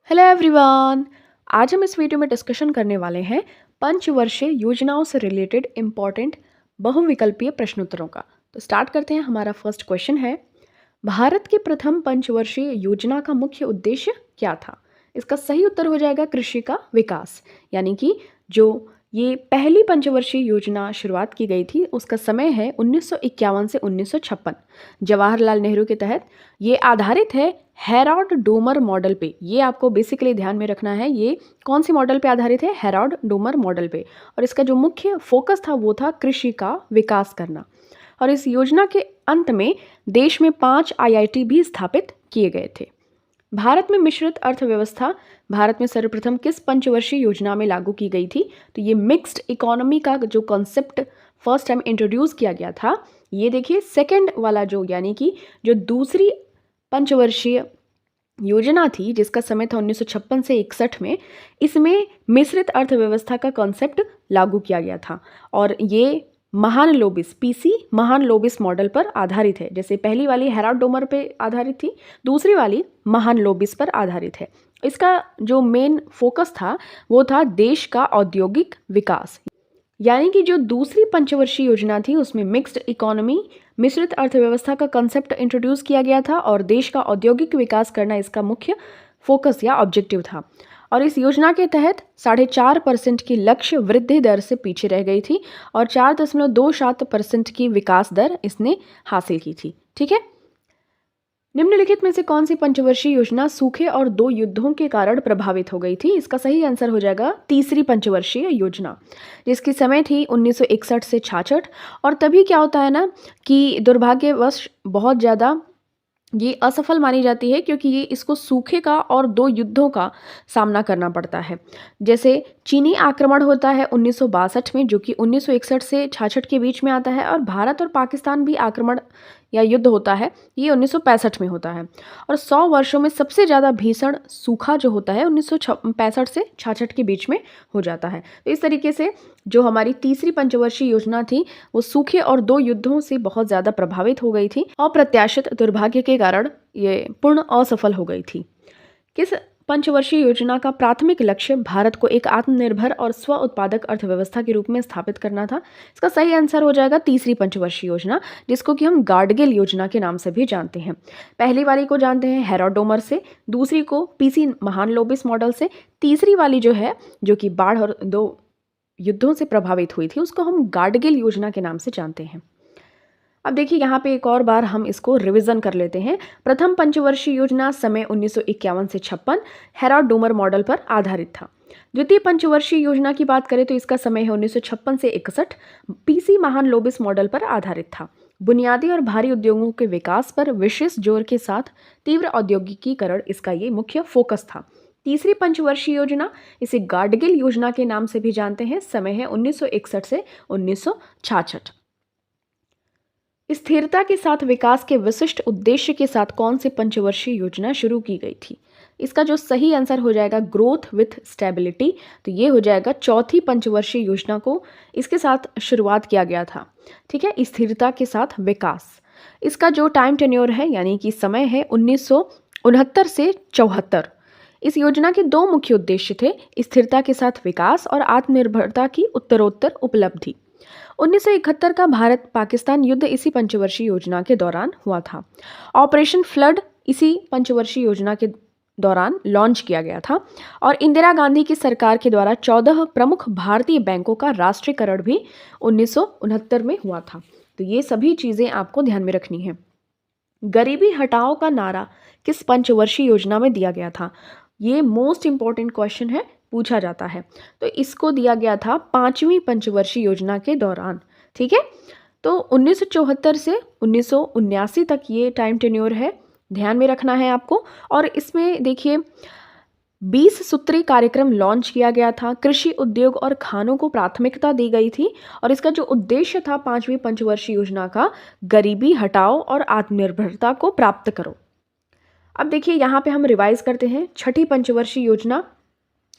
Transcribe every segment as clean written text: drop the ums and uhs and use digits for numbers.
Hello everyone. आज हम इस वीडियो में डिस्कशन करने वाले हैं पंचवर्षीय योजनाओं से रिलेटेड इम्पॉर्टेंट बहुविकल्पीय प्रश्नोत्तरों का। तो स्टार्ट करते हैं। हमारा फर्स्ट क्वेश्चन है, भारत की प्रथम पंचवर्षीय योजना का मुख्य उद्देश्य क्या था? इसका सही उत्तर हो जाएगा कृषि का विकास। यानी कि जो ये पहली पंचवर्षीय योजना शुरुआत की गई थी उसका समय है 1951 से 1956। जवाहरलाल नेहरू के तहत ये आधारित है हेराल्ड डोमर मॉडल पे। ये आपको बेसिकली ध्यान में रखना है, ये कौन सी मॉडल पे आधारित है? हेराल्ड डोमर मॉडल पे। और इसका जो मुख्य फोकस था वो था कृषि का विकास करना। और इस योजना के अंत में देश में 5 आईआईटी भी स्थापित किए गए थे। भारत में मिश्रित अर्थव्यवस्था भारत में सर्वप्रथम किस पंचवर्षीय योजना में लागू की गई थी? तो ये मिक्स्ड इकोनॉमी का जो कॉन्सेप्ट फर्स्ट टाइम इंट्रोड्यूस किया गया था, ये देखिए सेकेंड वाला जो यानी कि जो दूसरी पंचवर्षीय योजना थी जिसका समय था 1956 से 61 में, इसमें मिश्रित अर्थव्यवस्था का कॉन्सेप्ट लागू किया गया था। और ये महानलोबिस पीसी महानलोबिस मॉडल पर आधारित है। जैसे पहली वाली हेराल्ड डोमर पे आधारित थी, दूसरी वाली महानलोबिस पर आधारित है। इसका जो मेन फोकस था वो था देश का औद्योगिक विकास। यानी कि जो दूसरी पंचवर्षीय योजना थी उसमें मिक्स्ड इकोनॉमी मिश्रित अर्थव्यवस्था का कंसेप्ट इंट्रोड्यूस किया गया था और देश का औद्योगिक विकास करना इसका मुख्य फोकस या ऑब्जेक्टिव था। और इस योजना के तहत 4.5% की लक्ष्य वृद्धि दर से पीछे रह गई थी और 4.27% की विकास दर इसने हासिल की थी। ठीक है। निम्नलिखित में से कौन सी पंचवर्षीय योजना सूखे और 2 युद्धों के कारण प्रभावित हो गई थी? इसका सही आंसर हो जाएगा तीसरी पंचवर्षीय योजना, जिसकी समय थी 1961 से 66। और तभी क्या होता है ना कि दुर्भाग्यवश बहुत ज़्यादा ये असफल मानी जाती है क्योंकि ये इसको सूखे का और 2 युद्धों का सामना करना पड़ता है। जैसे चीनी आक्रमण होता है 1962 में, जो कि 1961 से 66 के बीच में आता है, और भारत और पाकिस्तान भी आक्रमण या युद्ध होता है, ये 1965 में होता है। और 100 वर्षों में सबसे ज़्यादा भीषण सूखा जो होता है 1965 से 66 के बीच में हो जाता है। तो इस तरीके से जो हमारी तीसरी पंचवर्षीय योजना थी वो सूखे और 2 युद्धों से बहुत ज़्यादा प्रभावित हो गई थी। अप्रत्याशित दुर्भाग्य के कारण ये पूर्ण असफल हो गई थी। किस पंचवर्षीय योजना का प्राथमिक लक्ष्य भारत को एक आत्मनिर्भर और स्व उत्पादक अर्थव्यवस्था के रूप में स्थापित करना था? इसका सही आंसर हो जाएगा तीसरी पंचवर्षीय योजना, जिसको कि हम गाडगिल योजना के नाम से भी जानते हैं। पहली वाली को जानते हैं हेराल्ड डोमर से, दूसरी को पीसी महानलोबिस मॉडल से, तीसरी वाली जो है जो कि बाढ़ और 2 युद्धों से प्रभावित हुई थी उसको हम गाडगिल योजना के नाम से जानते हैं। अब देखिए यहाँ पे एक और बार हम इसको रिवीजन कर लेते हैं। प्रथम पंचवर्षीय योजना समय 1951 से 56 हेराल्ड डोमर मॉडल पर आधारित था। द्वितीय पंचवर्षीय योजना की बात करें तो इसका समय है 1956 से 61, पीसी महानलोबिस मॉडल पर आधारित था। बुनियादी और भारी उद्योगों के विकास पर विशेष जोर के साथ तीव्र औद्योगिकीकरण इसका ये मुख्य फोकस था। तीसरी पंचवर्षीय योजना, इसे गाडगिल योजना के नाम से भी जानते हैं, समय है 1961 से 1966। स्थिरता के साथ विकास के विशिष्ट उद्देश्य के साथ कौन सी पंचवर्षीय योजना शुरू की गई थी? इसका जो सही आंसर हो जाएगा ग्रोथ विथ स्टेबिलिटी। तो ये हो जाएगा चौथी पंचवर्षीय योजना को इसके साथ शुरुआत किया गया था। ठीक है, स्थिरता के साथ विकास। इसका जो टाइम टेन्योर है यानी कि समय है 1969 से 74। इस योजना के 2 मुख्य उद्देश्य थे, स्थिरता के साथ विकास और आत्मनिर्भरता की उत्तरोत्तर उपलब्धि। 1971 का भारत पाकिस्तान युद्ध इसी पंचवर्षीय योजना के दौरान हुआ था। ऑपरेशन फ्लड इसी पंचवर्षीय योजना के दौरान लॉन्च किया गया था। और इंदिरा गांधी की सरकार के द्वारा 14 प्रमुख भारतीय बैंकों का राष्ट्रीयकरण भी 1969 में हुआ था। तो ये सभी चीज़ें आपको ध्यान में रखनी है। गरीबी हटाओ का नारा किस पंचवर्षीय योजना में दिया गया था? ये मोस्ट इंपॉर्टेंट क्वेश्चन है, पूछा जाता है। तो इसको दिया गया था 5वीं पंचवर्षीय योजना के दौरान। ठीक है, तो 1974 से 1979 तक ये टाइम टेन्योर है, ध्यान में रखना है आपको। और इसमें देखिए 20 सूत्री कार्यक्रम लॉन्च किया गया था, कृषि उद्योग और खानों को प्राथमिकता दी गई थी। और इसका जो उद्देश्य था 5वीं पंचवर्षीय योजना का, गरीबी हटाओ और आत्मनिर्भरता को प्राप्त करो। अब देखिए यहाँ पे हम रिवाइज करते हैं। छठी पंचवर्षीय योजना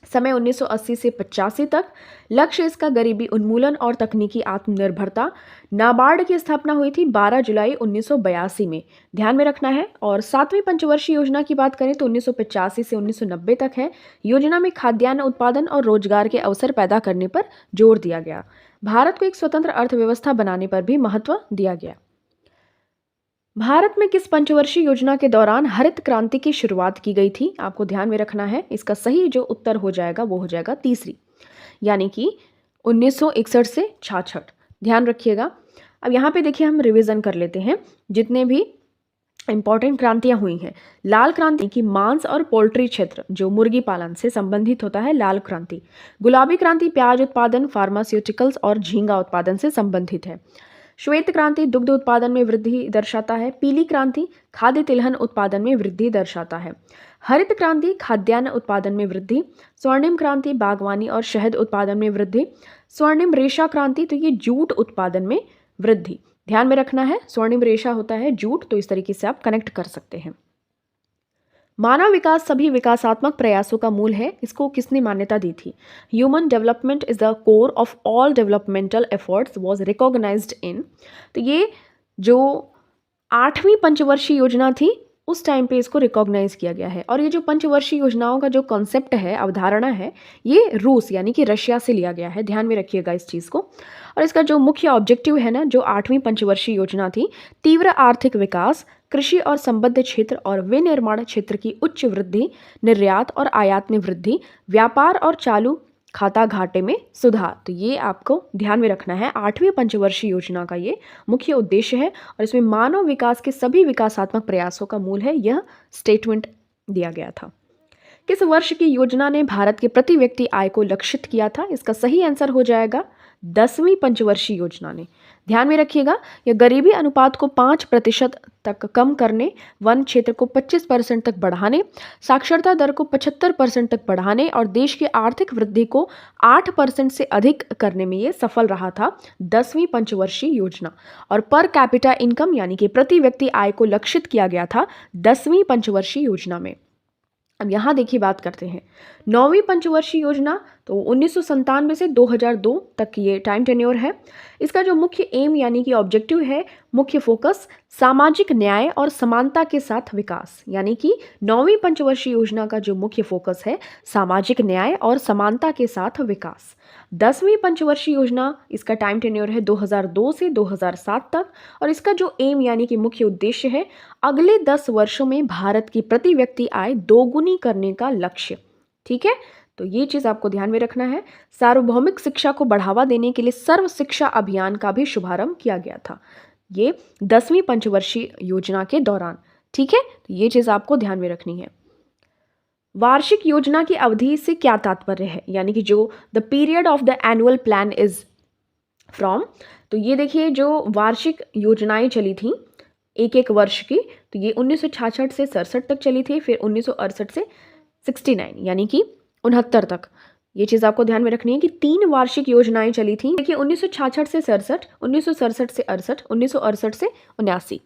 समय 1980 से 85 तक। लक्ष्य इसका गरीबी उन्मूलन और तकनीकी आत्मनिर्भरता। नाबार्ड की स्थापना हुई थी 12 जुलाई 1982 में, ध्यान में रखना है। और 7वीं पंचवर्षीय योजना की बात करें तो 1985 से 1990 तक है। योजना में खाद्यान्न उत्पादन और रोजगार के अवसर पैदा करने पर जोर दिया गया। भारत को एक स्वतंत्र अर्थव्यवस्था बनाने पर भी महत्व दिया गया। भारत में किस पंचवर्षीय योजना के दौरान हरित क्रांति की शुरुआत की गई थी? आपको ध्यान में रखना है। इसका सही जो उत्तर हो जाएगा वो हो जाएगा तीसरी, यानी कि 1961 से 66। ध्यान रखिएगा। अब यहाँ पे देखिए हम रिवीजन कर लेते हैं जितने भी इंपॉर्टेंट क्रांतियां हुई हैं। लाल क्रांति की मांस और पोल्ट्री क्षेत्र जो मुर्गी पालन से संबंधित होता है, लाल क्रांति। गुलाबी क्रांति प्याज उत्पादन, फार्मास्यूटिकल्स और झींगा उत्पादन से संबंधित है। श्वेत क्रांति दुग्ध उत्पादन में वृद्धि दर्शाता है। पीली क्रांति खाद्य तिलहन उत्पादन में वृद्धि दर्शाता है। हरित क्रांति खाद्यान्न उत्पादन में वृद्धि। स्वर्णिम क्रांति बागवानी और शहद उत्पादन में वृद्धि। स्वर्णिम रेशा क्रांति तो ये जूट उत्पादन में वृद्धि। ध्यान में रखना है, स्वर्णिम रेशा होता है जूट, तो इस तरीके से आप कनेक्ट कर सकते हैं। मानव विकास सभी विकासात्मक प्रयासों का मूल है, इसको किसने मान्यता दी थी? Human development is the core of all developmental efforts was recognised in. तो ये जो 8वीं पंचवर्षीय योजना थी उस टाइम पे इसको रिकॉग्नाइज किया गया है। और ये जो पंचवर्षीय योजनाओं का जो कॉन्सेप्ट है, अवधारणा है, ये रूस यानी कि रशिया से लिया गया है। ध्यान में रखिएगा इस चीज़ को। और इसका जो मुख्य ऑब्जेक्टिव है ना, जो 8वीं पंचवर्षीय योजना थी, तीव्र आर्थिक विकास, कृषि और संबद्ध क्षेत्र और विनिर्माण क्षेत्र की उच्च वृद्धि, निर्यात और आयात में वृद्धि, व्यापार और चालू खाता घाटे में सुधार। तो ये आपको ध्यान में रखना है। 8वीं पंचवर्षीय योजना का ये मुख्य उद्देश्य है और इसमें मानव विकास के सभी विकासात्मक प्रयासों का मूल है, यह स्टेटमेंट दिया गया था। किस वर्ष की योजना ने भारत के प्रति व्यक्ति आय को लक्षित किया था? इसका सही आंसर हो जाएगा 10वीं पंचवर्षीय योजना ने। ध्यान में रखिएगा, यह गरीबी अनुपात को 5% तक कम करने, वन क्षेत्र को 25% तक बढ़ाने, साक्षरता दर को 75% तक बढ़ाने और देश की आर्थिक वृद्धि को 8% से अधिक करने में ये सफल रहा था 10वीं पंचवर्षीय योजना। और पर कैपिटा इनकम यानी कि प्रति व्यक्ति आय को लक्षित किया गया था 10वीं पंचवर्षीय योजना में। अब यहाँ देखिए बात करते हैं 9वीं पंचवर्षीय योजना। तो 1997 से 2002 तक ये टाइम टेन्योर है। इसका जो मुख्य एम यानी कि ऑब्जेक्टिव है, मुख्य फोकस सामाजिक न्याय और समानता के साथ विकास। यानी कि 9वीं पंचवर्षीय योजना का जो मुख्य फोकस है, सामाजिक न्याय और समानता के साथ विकास। 10वीं पंचवर्षीय योजना, इसका टाइम टेन्योर है 2002 से 2007 तक और इसका जो एम यानी कि मुख्य उद्देश्य है, अगले 10 वर्षों में भारत की प्रति व्यक्ति आय दोगुनी करने का लक्ष्य। ठीक है, तो ये चीज़ आपको ध्यान में रखना है। सार्वभौमिक शिक्षा को बढ़ावा देने के लिए सर्व शिक्षा अभियान का भी शुभारंभ किया गया था, ये 10वीं पंचवर्षीय योजना के दौरान। ठीक है, तो ये चीज़ आपको ध्यान में रखनी है। वार्षिक योजना की अवधि से क्या तात्पर्य है, यानी कि जो the period of the annual plan is from. तो ये देखिए जो वार्षिक योजनाएं चली थी एक एक वर्ष की, तो ये 1966 से 67 तक चली थी, फिर 1968 से 69 यानी कि 69 तक। ये चीज़ आपको ध्यान में रखनी है कि 3 वार्षिक योजनाएं चली थी। देखिए 1966 से 67, 1967 से 68, 1968 से 79,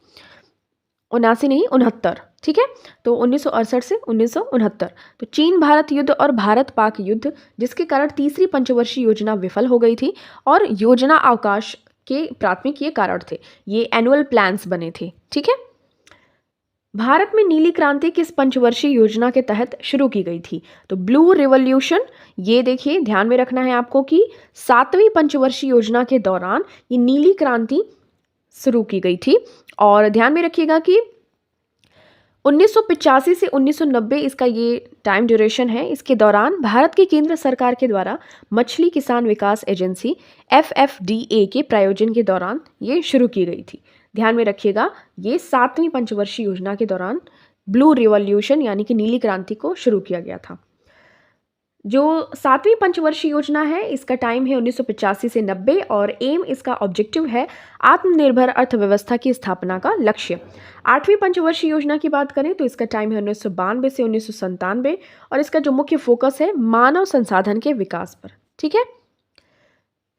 79 नहीं 69। ठीक है, तो 1968 से 1969। तो चीन भारत युद्ध और भारत पाक युद्ध, जिसके कारण तीसरी पंचवर्षीय योजना विफल हो गई थी और योजना अवकाश के प्राथमिक ये कारण थे, ये एनुअल प्लान्स बने थे। ठीक है, भारत में नीली क्रांति किस पंचवर्षीय योजना के तहत शुरू की गई थी? तो ब्लू रिवॉल्यूशन, ये देखिए ध्यान में रखना है आपको कि 7वीं पंचवर्षीय योजना के दौरान ये नीली क्रांति शुरू की गई थी। और ध्यान में रखिएगा कि 1985 से 1990 इसका ये टाइम ड्यूरेशन है। इसके दौरान भारत की केंद्र सरकार के द्वारा मछली किसान विकास एजेंसी FFDA के प्रायोजन के दौरान ये शुरू की गई थी। ध्यान में रखिएगा, ये 7वीं पंचवर्षीय योजना के दौरान ब्लू रिवॉल्यूशन यानी कि नीली क्रांति को शुरू किया गया था। जो 7वीं पंचवर्षीय योजना है, इसका टाइम है 1985 से 90 और एम इसका ऑब्जेक्टिव है आत्मनिर्भर अर्थव्यवस्था की स्थापना का लक्ष्य। 8वीं पंचवर्षीय योजना की बात करें तो इसका टाइम है 1992 से 1997 और इसका जो मुख्य फोकस है मानव संसाधन के विकास पर। ठीक है,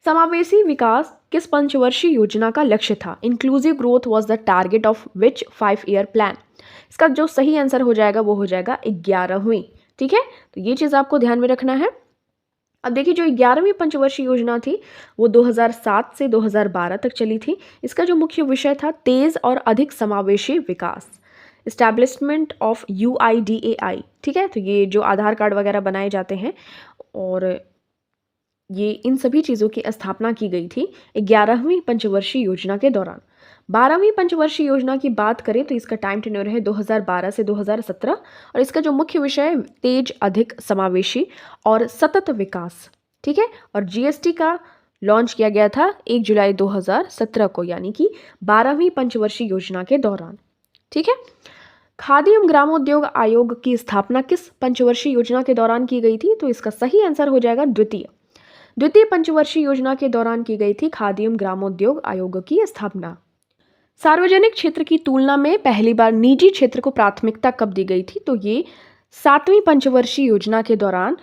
समावेशी विकास किस पंचवर्षीय योजना का लक्ष्य था? Inclusive growth was the target of which 5 year plan. इसका जो सही आंसर हो जाएगा वो हो जाएगा 11वीं। ठीक है, तो ये चीज़ आपको ध्यान में रखना है। अब देखिए जो 11वीं पंचवर्षीय योजना थी वो 2007 से 2012 तक चली थी। इसका जो मुख्य विषय था तेज और अधिक समावेशी विकास, इस्टेब्लिशमेंट ऑफ UIDAI। ठीक है, तो ये जो आधार कार्ड वगैरह बनाए जाते हैं और ये इन सभी चीज़ों की स्थापना की गई थी 11वीं पंचवर्षीय योजना के दौरान। 12वीं पंचवर्षीय योजना की बात करें तो इसका टाइम टेन्योर है 2012 से 2017 और इसका जो मुख्य विषय है तेज, अधिक, समावेशी और सतत विकास। ठीक है, और GST का लॉन्च किया गया था 1 जुलाई 2017 को, यानी कि 12वीं पंचवर्षीय योजना के दौरान। ठीक है, खादी एवं ग्रामोद्योग आयोग की स्थापना किस पंचवर्षीय योजना के दौरान की गई थी? तो इसका सही आंसर हो जाएगा द्वितीय पंचवर्षीय योजना के दौरान की गई थी खादी एवं ग्रामोद्योग आयोग की स्थापना। सार्वजनिक क्षेत्र की तुलना में पहली बार निजी क्षेत्र को प्राथमिकता कब दी गई थी? तो ये 7वीं पंचवर्षीय योजना के दौरान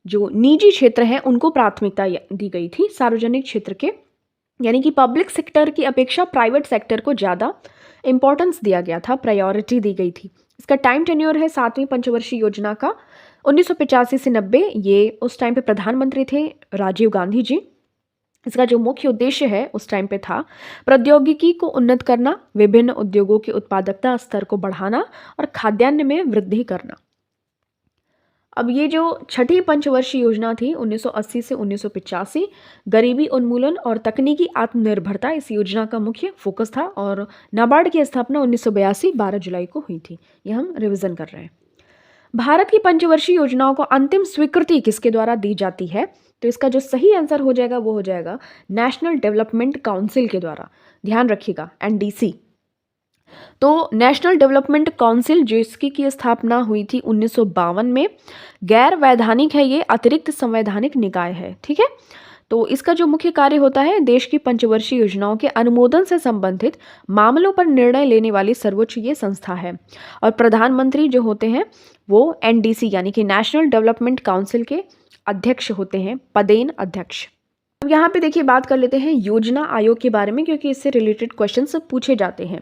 जो निजी क्षेत्र हैं उनको प्राथमिकता दी गई थी सार्वजनिक क्षेत्र के, यानी कि पब्लिक सेक्टर की अपेक्षा प्राइवेट सेक्टर को ज़्यादा इंपॉर्टेंस दिया गया था, प्रायोरिटी दी गई थी। इसका टाइम टेन्योर है 7वीं पंचवर्षीय योजना का 1985 से 90। ये उस टाइम पे प्रधानमंत्री थे राजीव गांधी जी। इसका जो मुख्य उद्देश्य है उस टाइम पे था प्रौद्योगिकी को उन्नत करना, विभिन्न उद्योगों की उत्पादकता स्तर को बढ़ाना और खाद्यान्न में वृद्धि करना। अब ये जो छठी पंचवर्षीय योजना थी 1980 से 1985, गरीबी उन्मूलन और तकनीकी आत्मनिर्भरता इस योजना का मुख्य फोकस था और नाबार्ड की स्थापना 1982 12 जुलाई को हुई थी। ये हम रिवीजन कर रहे हैं। भारत की पंचवर्षीय योजनाओं को अंतिम स्वीकृति किसके द्वारा दी जाती है? तो इसका जो सही आंसर हो जाएगा वो हो जाएगा नेशनल डेवलपमेंट काउंसिल के द्वारा। ध्यान रखिएगा, NDC। तो नेशनल डेवलपमेंट काउंसिल जिसकी की स्थापना हुई थी 1952 में, गैर वैधानिक है, ये अतिरिक्त संवैधानिक निकाय है। ठीक है, तो इसका जो मुख्य कार्य होता है देश की पंचवर्षीय योजनाओं के अनुमोदन से संबंधित मामलों पर निर्णय लेने वाली सर्वोच्च ये संस्था है और प्रधानमंत्री जो होते हैं वो NDC यानी कि नेशनल डेवलपमेंट काउंसिल के अध्यक्ष होते हैं, पदेन अध्यक्ष। अब यहाँ पे देखिए बात कर लेते हैं योजना आयोग के बारे में, क्योंकि इससे रिलेटेड क्वेश्चंस पूछे जाते हैं।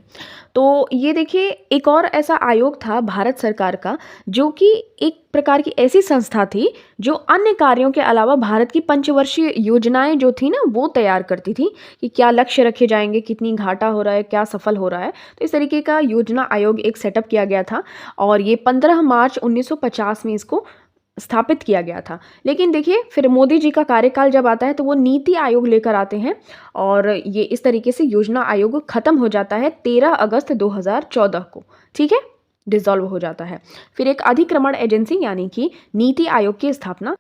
तो ये देखिए एक और ऐसा आयोग था भारत सरकार का जो कि एक प्रकार की ऐसी संस्था थी जो अन्य कार्यों के अलावा भारत की पंचवर्षीय योजनाएं जो थी ना वो तैयार करती थी कि क्या लक्ष्य रखे जाएंगे, कितनी घाटा हो रहा है, क्या सफल हो रहा है। तो इस तरीके का योजना आयोग एक सेटअप किया गया था और ये 15 मार्च 1950 में इसको स्थापित किया गया था। लेकिन देखिए फिर मोदी जी का कार्यकाल जब आता है तो वो नीति आयोग लेकर आते हैं और ये इस तरीके से योजना आयोग खत्म हो जाता है 13 अगस्त 2014 को। ठीक है, डिसॉल्व हो जाता है। फिर एक अधिक्रमण एजेंसी यानी कि नीति आयोग की स्थापना।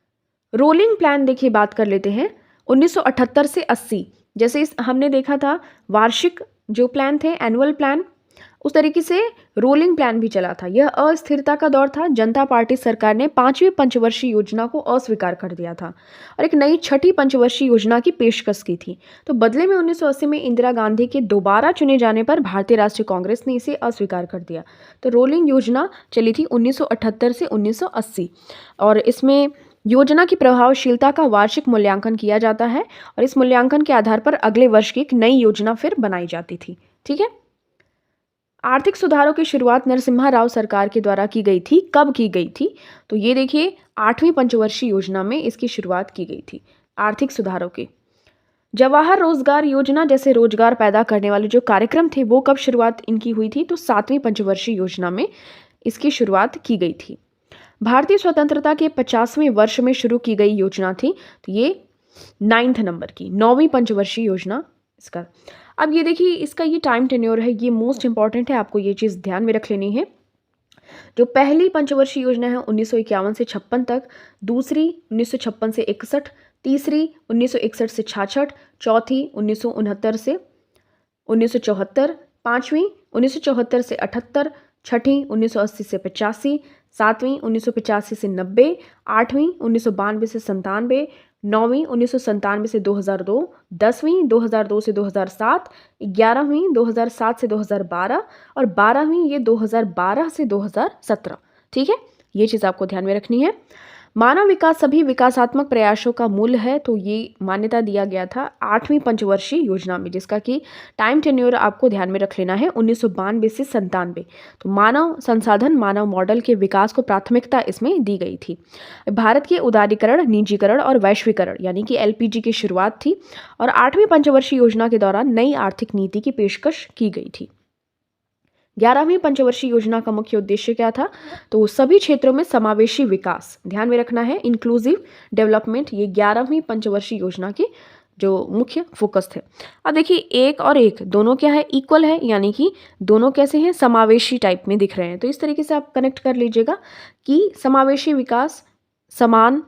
रोलिंग प्लान देखिए बात कर लेते हैं 1978 से 80। जैसे हमने देखा था वार्षिक जो प्लान थे, एनुअल प्लान, उस तरीके से रोलिंग प्लान भी चला था। यह अस्थिरता का दौर था। जनता पार्टी सरकार ने 5वीं पंचवर्षीय योजना को अस्वीकार कर दिया था और एक नई छठी पंचवर्षीय योजना की पेशकश की थी। तो बदले में 1980 में इंदिरा गांधी के दोबारा चुने जाने पर भारतीय राष्ट्रीय कांग्रेस ने इसे अस्वीकार कर दिया। तो रोलिंग योजना चली थी 1978 से 1980 और इसमें योजना की प्रभावशीलता का वार्षिक मूल्यांकन किया जाता है और इस मूल्यांकन के आधार पर अगले वर्ष की एक नई योजना फिर बनाई जाती थी। ठीक है, आर्थिक सुधारों की शुरुआत नरसिम्हा राव सरकार के द्वारा की गई थी। कब की गई थी? तो ये देखिए 8वीं पंचवर्षीय योजना में इसकी शुरुआत की गई थी आर्थिक सुधारों की। जवाहर रोजगार योजना जैसे रोजगार पैदा करने वाले जो कार्यक्रम थे वो कब शुरुआत इनकी हुई थी? तो 7वीं पंचवर्षीय योजना में इसकी शुरुआत की गई थी। भारतीय स्वतंत्रता के 50वें वर्ष में शुरू की गई योजना थी, तो ये 9th नंबर की 9वीं पंचवर्षीय योजना इसका। अब ये देखिए इसका ये टाइम टेन्योर है, ये मोस्ट इंपॉर्टेंट है, आपको ये चीज़ ध्यान में रख लेनी है। जो पहली पंचवर्षीय योजना है 1951 से 56 तक, दूसरी 1956 से 61, तीसरी 1961 से 66, चौथी 1969 से 1974, पाँचवीं 1974 से 78, छठी 1980 से 85, सातवीं 1985 से 90, आठवीं 1992 से 97, नौवीं 1997 से 2002, 10वीं 2002 से 2007, 11वीं 2007 से 2012 और 12वीं ये 2012 से 2017। ठीक है, ये चीज़ आपको ध्यान में रखनी है। मानव विकास सभी विकासात्मक प्रयासों का मूल है, तो ये मान्यता दिया गया था 8वीं पंचवर्षीय योजना में, जिसका कि टाइम टेन्योर आपको ध्यान में रख लेना है 1992 से 97। तो मानव संसाधन मानव मॉडल के विकास को प्राथमिकता इसमें दी गई थी। भारत के उदारीकरण, निजीकरण और वैश्वीकरण यानी कि एलपीजी की शुरुआत थी और 8वीं पंचवर्षीय योजना के दौरान नई आर्थिक नीति की पेशकश की गई थी। 11वीं पंचवर्षीय योजना का मुख्य उद्देश्य क्या था? तो सभी क्षेत्रों में समावेशी विकास, ध्यान में रखना है, इंक्लूसिव डेवलपमेंट, ये 11वीं पंचवर्षीय योजना की जो मुख्य फोकस थे। अब देखिए, एक और एक दोनों क्या है? इक्वल है, यानी कि दोनों कैसे हैं? समावेशी टाइप में दिख रहे हैं। तो इस तरीके से आप कनेक्ट कर लीजिएगा कि समावेशी विकास, समान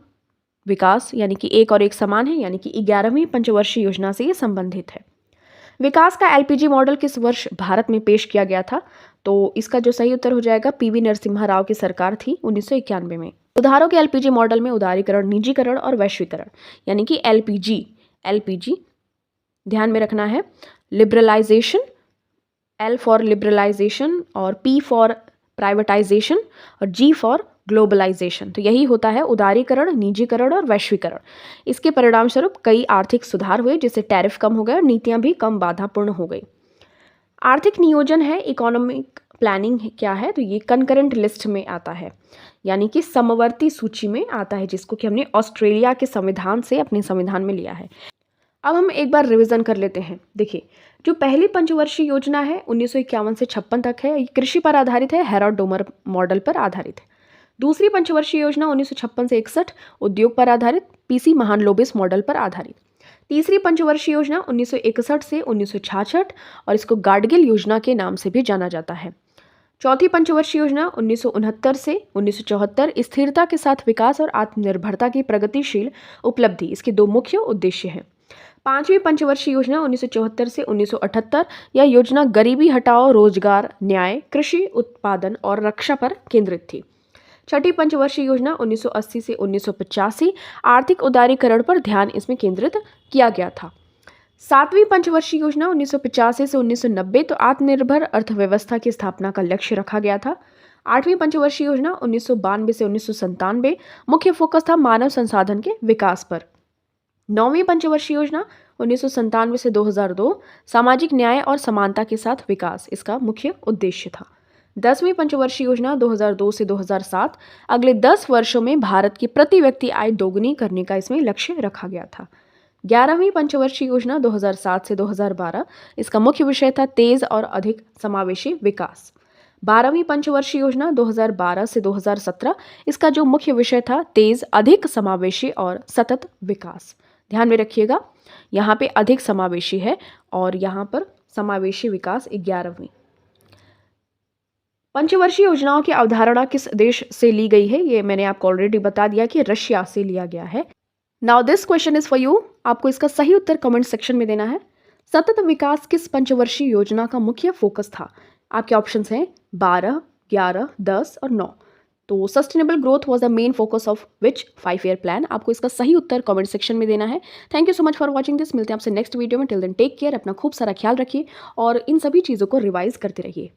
विकास, यानी कि एक और एक समान है, यानी कि 11वीं पंचवर्षीय योजना से ये संबंधित है। विकास का एलपीजी मॉडल किस वर्ष भारत में पेश किया गया था? तो इसका जो सही उत्तर हो जाएगा, पीवी नरसिम्हा राव की सरकार थी 1991 में। सुधारों के एलपीजी मॉडल में उदारीकरण, निजीकरण और वैश्वीकरण, यानी कि एलपीजी ध्यान में रखना है। लिबरलाइजेशन, एल फॉर लिबरलाइजेशन और पी फॉर प्राइवेटाइजेशन और जी फॉर ग्लोबलाइजेशन। तो यही होता है उदारीकरण, निजीकरण और वैश्वीकरण। इसके परिणाम स्वरूप कई आर्थिक सुधार हुए, जिससे टैरिफ कम हो गए और नीतियां भी कम बाधापूर्ण हो गई। आर्थिक नियोजन है, इकोनॉमिक प्लानिंग क्या है? तो ये कंकरेंट लिस्ट में आता है, यानी कि समवर्ती सूची में आता है, जिसको कि हमने ऑस्ट्रेलिया के संविधान से अपने संविधान में लिया है। अब हम एक बार रिवीजन कर लेते हैं। देखिए, जो पहली पंचवर्षीय योजना है 1951 से 56 तक है, ये कृषि पर आधारित है, हेरोड डोमर मॉडल पर आधारित है। दूसरी पंचवर्षीय योजना 1956 से 61 उद्योग पर आधारित, पीसी महालनोबिस मॉडल पर आधारित। तीसरी पंचवर्षीय योजना 1961 से 1966 और इसको गाडगिल योजना के नाम से भी जाना जाता है। चौथी पंचवर्षीय योजना 1969 से 1974 स्थिरता के साथ विकास और आत्मनिर्भरता की प्रगतिशील उपलब्धि, इसके दो मुख्य उद्देश्य हैं। पांचवी पंचवर्षीय योजना 1974 से 1978, यह योजना गरीबी हटाओ, रोजगार, न्याय, कृषि उत्पादन और रक्षा पर केंद्रित थी। छठी पंचवर्षीय योजना 1980 से 1985, आर्थिक उदारीकरण पर ध्यान इसमें केंद्रित किया गया था। सातवीं पंचवर्षीय योजना 1985 से 1990, तो आत्मनिर्भर अर्थव्यवस्था की स्थापना का लक्ष्य रखा गया था। आठवीं पंचवर्षीय योजना 1992 से 1997, मुख्य फोकस था मानव संसाधन के विकास पर। नौवीं पंचवर्षीय योजना 1997 से 2002, सामाजिक न्याय और समानता के साथ विकास, इसका मुख्य उद्देश्य था। 10वीं पंचवर्षीय योजना 2002 से 2007, अगले 10 वर्षों में भारत की प्रति व्यक्ति आय दोगुनी करने का इसमें लक्ष्य रखा गया था। 11वीं पंचवर्षीय योजना 2007 से 2012, इसका मुख्य विषय था तेज और अधिक समावेशी विकास। 12वीं पंचवर्षीय योजना 2012 से 2017, इसका जो मुख्य विषय था तेज, अधिक समावेशी और सतत विकास। ध्यान में रखिएगा, यहाँ पे अधिक समावेशी है और यहाँ पर समावेशी विकास 11वीं। पंचवर्षीय योजनाओं की अवधारणा किस देश से ली गई है? ये मैंने आपको ऑलरेडी बता दिया कि रशिया से लिया गया है। Now this question is for you, आपको इसका सही उत्तर कमेंट सेक्शन में देना है। सतत विकास किस पंचवर्षीय योजना का मुख्य फोकस था? आपके ऑप्शंस हैं 12, 11, 10 और 9। तो sustainable growth was the main focus of which 5 year plan? आपको इसका सही उत्तर कमेंट सेक्शन में देना है। Thank you so much for watching this. मिलते हैं आपसे नेक्स्ट वीडियो में। टिल देन टेक केयर, अपना खूब सारा ख्याल रखिए और इन सभी चीज़ों को रिवाइज करते रहिए।